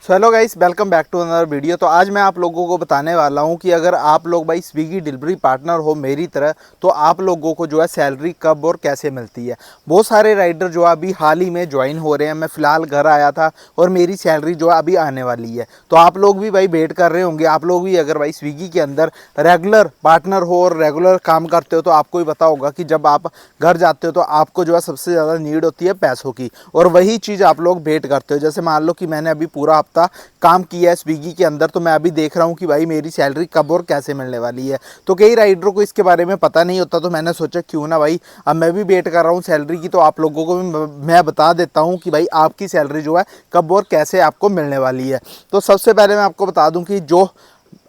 So hello guys, welcome back to another video. तो आज मैं आप लोगों को बताने वाला हूं कि अगर आप लोग भाई स्विगी डिलीवरी पार्टनर हो मेरी तरह, तो आप लोगों को जो है सैलरी कब और कैसे मिलती है। बहुत सारे राइडर जो अभी हाल ही में ज्वाइन हो रहे हैं। मैं फ़िलहाल घर आया था और मेरी सैलरी जो है अभी आने वाली है। तो आप लोग भी भाई वेट कर रहे होंगे। आप लोग भी अगर भाई स्विगी के अंदर रेगुलर पार्टनर हो और रेगुलर काम करते हो तो आपको भी पता होगा कि जब आप घर जाते हो तो आपको जो है सबसे ज़्यादा नीड होती है पैसों की, और वही चीज़ आप लोग वेट करते हो। जैसे मान लो कि मैंने अभी पूरा हफ्ता काम किया है स्विगी के अंदर, तो मैं अभी देख रहा हूँ कि भाई मेरी सैलरी कब और कैसे मिलने वाली है। तो कई राइडरों को इसके बारे में पता नहीं होता, तो मैंने सोचा क्यों ना भाई अब मैं भी वेट कर रहा हूँ सैलरी की, तो आप लोगों को भी मैं बता देता हूँ कि भाई आपकी सैलरी जो है कब और कैसे आपको मिलने वाली है। तो सबसे पहले मैं आपको बता दूँ कि जो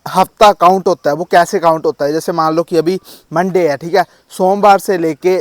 हफ्ता काउंट होता है वो कैसे काउंट होता है। जैसे मान लो कि अभी मंडे है, ठीक है, सोमवार से लेके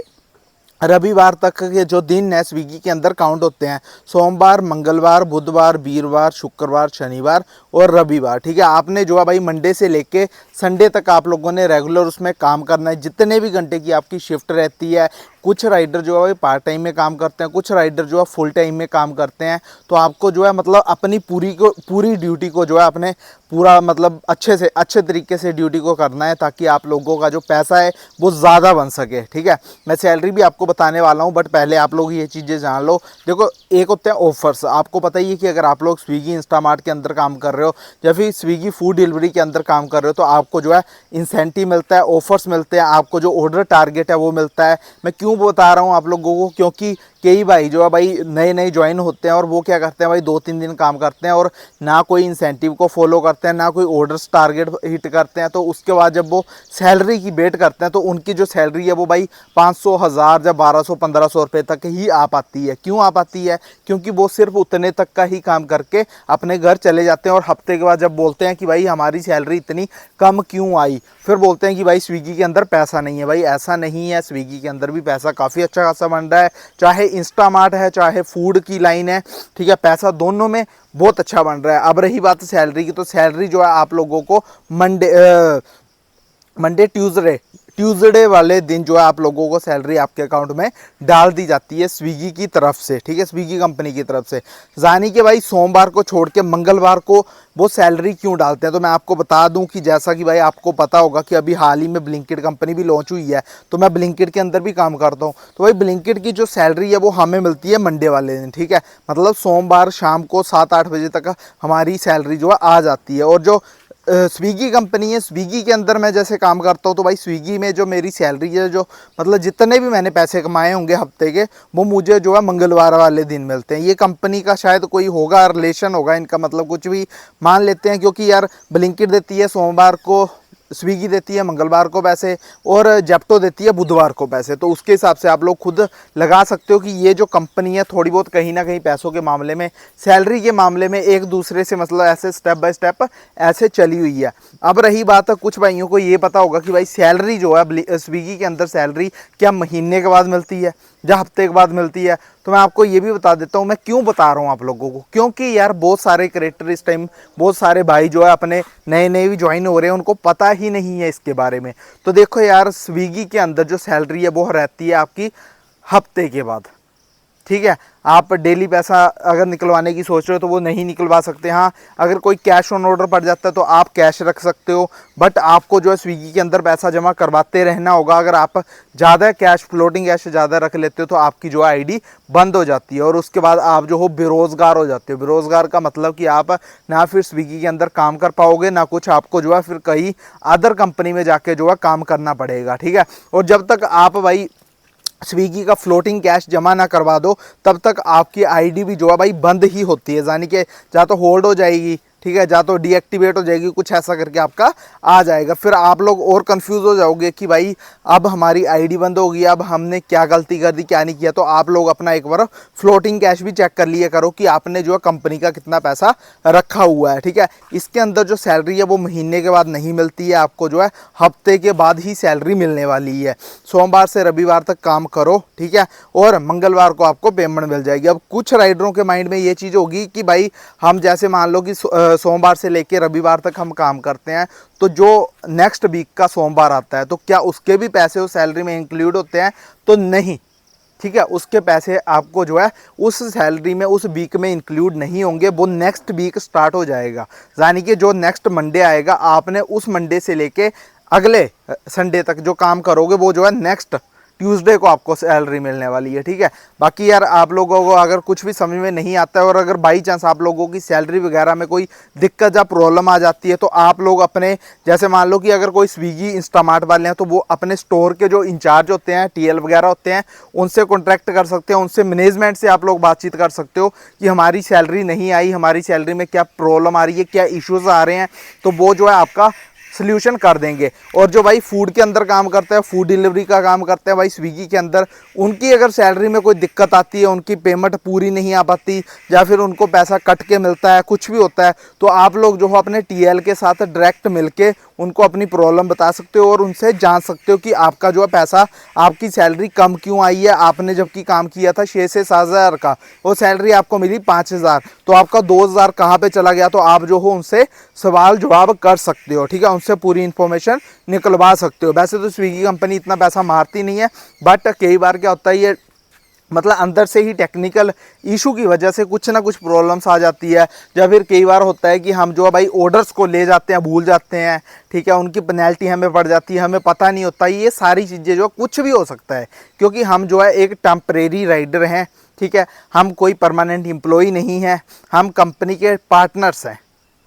रविवार तक के जो दिन है स्विगी के अंदर काउंट होते हैं। सोमवार, मंगलवार, बुधवार, वीरवार, शुक्रवार, शनिवार और रविवार, ठीक है। आपने जो है भाई मंडे से लेके संडे तक आप लोगों ने रेगुलर उसमें काम करना है, जितने भी घंटे की आपकी शिफ्ट रहती है। कुछ राइडर जो है भाई पार्ट टाइम में काम करते हैं, कुछ राइडर जो है फुल टाइम में काम करते हैं। तो आपको जो है मतलब अपनी पूरी ड्यूटी को जो है अपने पूरा मतलब अच्छे तरीके से ड्यूटी को करना है, ताकि आप लोगों का जो पैसा है वो ज़्यादा बन सके, ठीक है। मैं सैलरी भी आपको बताने वाला हूँ, बट पहले आप लोग ये चीज़ें जान लो। देखो, एक होते हैं ऑफर्स। आपको पता ही है कि अगर आप लोग स्विगी इंस्टामार्ट के अंदर काम कर रहे हो या फिर स्विगी फूड डिलीवरी के अंदर काम कर रहे हो, तो आपको जो है इंसेंटिव मिलता है, ऑफर्स मिलते हैं, आपको जो ऑर्डर टारगेट है वो मिलता है। मैं क्यों बता रहा हूँ आप लोगों को, क्योंकि कई भाई जो है भाई नए नए ज्वाइन होते हैं और वो क्या करते हैं भाई 2-3 दिन काम करते हैं और ना कोई इंसेंटिव को फॉलो करते हैं, ना कोई ऑर्डर्स टारगेट हिट करते हैं। तो उसके बाद जब वो सैलरी की वेट करते हैं तो उनकी जो सैलरी है वो भाई 500, 1000 या 1200, 1500 रुपये तक ही आ पाती है। क्यों आ पाती है? क्योंकि वो सिर्फ उतने तक का ही काम करके अपने घर चले जाते हैं, और हफ्ते के बाद जब बोलते हैं कि भाई हमारी सैलरी इतनी कम क्यों आई, फिर बोलते हैं कि भाई स्विगी के अंदर पैसा नहीं है। भाई ऐसा नहीं है, स्विगी के अंदर भी पैसा काफ़ी अच्छा खासा बन रहा है। चाहे इंस्टामार्ट है, चाहे फूड की लाइन है, ठीक है, पैसा दोनों में बहुत अच्छा बन रहा है। अब रही बात सैलरी की, तो सैलरी जो है आप लोगों को मंडे ट्यूसडे वाले दिन जो है आप लोगों को सैलरी आपके अकाउंट में डाल दी जाती है स्विगी की तरफ से, ठीक है, स्विगी कंपनी की तरफ से। यानी कि भाई सोमवार को छोड़ के मंगलवार को वो सैलरी क्यों डालते हैं, तो मैं आपको बता दूं कि जैसा कि भाई आपको पता होगा कि अभी हाल ही में ब्लिंकिट कंपनी भी लॉन्च हुई है, तो मैं ब्लिंकिट के अंदर भी काम करता हूं। तो भाई ब्लिंकिट की जो सैलरी है वो हमें मिलती है मंडे वाले दिन, ठीक है। मतलब सोमवार शाम को 7-8 बजे तक हमारी सैलरी जो है आ जाती है। और जो स्विगी कंपनी है, स्विगी के अंदर मैं जैसे काम करता हूँ, तो भाई स्विगी में जो मेरी सैलरी है, जो मतलब जितने भी मैंने पैसे कमाए होंगे हफ्ते के, वो मुझे जो है मंगलवार वाले दिन मिलते हैं। ये कंपनी का शायद कोई होगा, रिलेशन होगा इनका, मतलब कुछ भी मान लेते हैं, क्योंकि यार ब्लिंकिट देती है सोमवार को, स्विगी देती है मंगलवार को पैसे, और जेप्टो देती है बुधवार को पैसे। तो उसके हिसाब से आप लोग खुद लगा सकते हो कि ये जो कंपनी है थोड़ी बहुत कहीं ना कहीं पैसों के मामले में, सैलरी के मामले में एक दूसरे से मतलब ऐसे स्टेप बाय स्टेप ऐसे चली हुई है। अब रही बात है, कुछ भाइयों को ये पता होगा कि भाई सैलरी जो है स्विगी के अंदर सैलरी क्या महीने के बाद मिलती है या हफ्ते के बाद मिलती है। तो मैं आपको ये भी बता देता हूँ। मैं क्यों बता रहा हूँ आप लोगों को, क्योंकि यार बहुत सारे क्रिएटर इस टाइम, बहुत सारे भाई जो है अपने नए नए भी ज्वाइन हो रहे हैं, उनको पता ही नहीं है इसके बारे में। तो देखो यार, स्विगी के अंदर जो सैलरी है वो रहती है आपकी हफ्ते के बाद, ठीक है। आप डेली पैसा अगर निकलवाने की सोच रहे हो तो वो नहीं निकलवा सकते। हाँ, अगर कोई कैश ऑन ऑर्डर पड़ जाता है तो आप कैश रख सकते हो, बट आपको जो है स्विगी के अंदर पैसा जमा करवाते रहना होगा। अगर आप ज़्यादा कैश, फ्लोटिंग कैश ज़्यादा रख लेते हो तो आपकी जो आईडी बंद हो जाती है, और उसके बाद आप जो हो बेरोज़गार हो जाते हो। बेरोज़गार का मतलब कि आप ना फिर स्विगी के अंदर काम कर पाओगे, ना कुछ, आपको जो है फिर कहीं अदर कंपनी में जाके जो है काम करना पड़ेगा, ठीक है। और जब तक आप भाई स्विगी का फ्लोटिंग कैश जमा ना करवा दो, तब तक आपकी आईडी भी जो है भाई बंद ही होती है। यानी कि या तो होल्ड हो जाएगी, ठीक है, या तो डीएक्टिवेट हो जाएगी, कुछ ऐसा करके आपका आ जाएगा। फिर आप लोग और कंफ्यूज हो जाओगे कि भाई अब हमारी आईडी बंद हो गई, अब हमने क्या गलती कर दी, क्या नहीं किया। तो आप लोग अपना एक बार फ्लोटिंग कैश भी चेक कर लिया करो कि आपने जो है कंपनी का कितना पैसा रखा हुआ है, ठीक है। इसके अंदर जो सैलरी है वो महीने के बाद नहीं मिलती है, आपको जो है हफ्ते के बाद ही सैलरी मिलने वाली है। सोमवार से रविवार तक काम करो, ठीक है, और मंगलवार को आपको पेमेंट मिल जाएगी। अब कुछ राइडरों के माइंड में ये चीज़ होगी कि भाई हम जैसे मान लो कि सोमवार से लेकर रविवार तक हम काम करते हैं, तो जो नेक्स्ट वीक का सोमवार आता है तो क्या उसके भी पैसे उस सैलरी में इंक्लूड होते हैं? तो नहीं, ठीक है, उसके पैसे आपको जो है उस सैलरी में उस वीक में इंक्लूड नहीं होंगे, वो नेक्स्ट वीक स्टार्ट हो जाएगा। यानी कि जो नेक्स्ट मंडे आएगा, आपने उस मंडे से लेके अगले संडे तक जो काम करोगे वो जो है नेक्स्ट ट्यूसडे को आपको सैलरी मिलने वाली है। ठीक है, बाकी यार आप लोगों को अगर कुछ भी समझ में नहीं आता है और अगर बाई चांस आप लोगों की सैलरी वगैरह में कोई दिक्कत या प्रॉब्लम आ जाती है, तो आप लोग अपने, जैसे मान लो कि अगर कोई स्विगी इंस्टामार्ट वाले हैं, तो वो अपने स्टोर के जो इंचार्ज होते हैं, टीएल वगैरह होते हैं, उनसे कॉन्ट्रैक्ट कर सकते हैं, उनसे मैनेजमेंट से आप लोग बातचीत कर सकते हो कि हमारी सैलरी नहीं आई, हमारी सैलरी में क्या प्रॉब्लम आ रही है, क्या इश्यूज़ आ रहे हैं, तो वो जो है आपका सोल्यूशन कर देंगे। और जो भाई फूड के अंदर काम करते हैं, फूड डिलीवरी का काम करते हैं भाई स्विगी के अंदर, उनकी अगर सैलरी में कोई दिक्कत आती है, उनकी पेमेंट पूरी नहीं आ पाती या फिर उनको पैसा कट के मिलता है, कुछ भी होता है, तो आप लोग जो हो अपने टीएल के साथ डायरेक्ट मिलके उनको अपनी प्रॉब्लम बता सकते हो और उनसे जान सकते हो कि आपका जो है पैसा, आपकी सैलरी कम क्यों आई है। आपने जबकि काम किया था 6 से 7 हज़ार का, वो सैलरी आपको मिली 5 हज़ार, तो आपका 2 हज़ार कहाँ पे चला गया, तो आप जो हो उनसे सवाल जवाब कर सकते हो। ठीक है, उनसे पूरी इन्फॉर्मेशन निकलवा सकते हो। वैसे तो स्विगी कंपनी इतना पैसा मारती नहीं है, बट कई बार क्या होता है, ये मतलब अंदर से ही टेक्निकल इशू की वजह से कुछ ना कुछ प्रॉब्लम्स आ जाती है। या फिर कई बार होता है कि हम जो है भाई ऑर्डर्स को ले जाते हैं, भूल जाते हैं, ठीक है, उनकी पेनल्टी हमें पड़ जाती है, हमें पता नहीं होता। ये सारी चीज़ें जो कुछ भी हो सकता है, क्योंकि हम जो है एक टेम्परेरी राइडर हैं। ठीक है, हम कोई परमानेंट एम्प्लॉय नहीं है, हम कंपनी के पार्टनर्स हैं।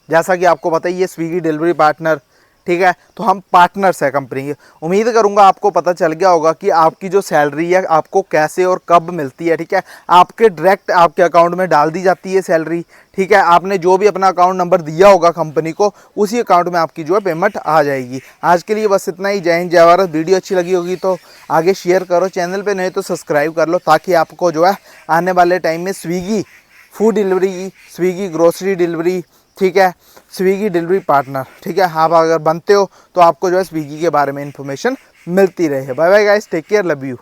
जैसा कि आपको पता ही है, स्विगी डिलीवरी पार्टनर, ठीक है, तो हम पार्टनर्स है कंपनी के। उम्मीद करूंगा आपको पता चल गया होगा कि आपकी जो सैलरी है आपको कैसे और कब मिलती है। ठीक है, आपके डायरेक्ट आपके अकाउंट में डाल दी जाती है सैलरी। ठीक है, आपने जो भी अपना अकाउंट नंबर दिया होगा कंपनी को, उसी अकाउंट में आपकी जो है पेमेंट आ जाएगी। आज के लिए बस इतना ही। जय हिंद, जय भारत। वीडियो अच्छी लगी होगी तो आगे शेयर करो, चैनल पर नहीं तो सब्सक्राइब कर लो, ताकि आपको जो है आने वाले टाइम में Swiggy food delivery, Swiggy grocery delivery, ठीक है, स्विगी डिलीवरी पार्टनर, ठीक है, आप अगर बनते हो तो आपको जो है स्विगी के बारे में इंफॉर्मेशन मिलती रहे। Bye bye guys, take care, love you.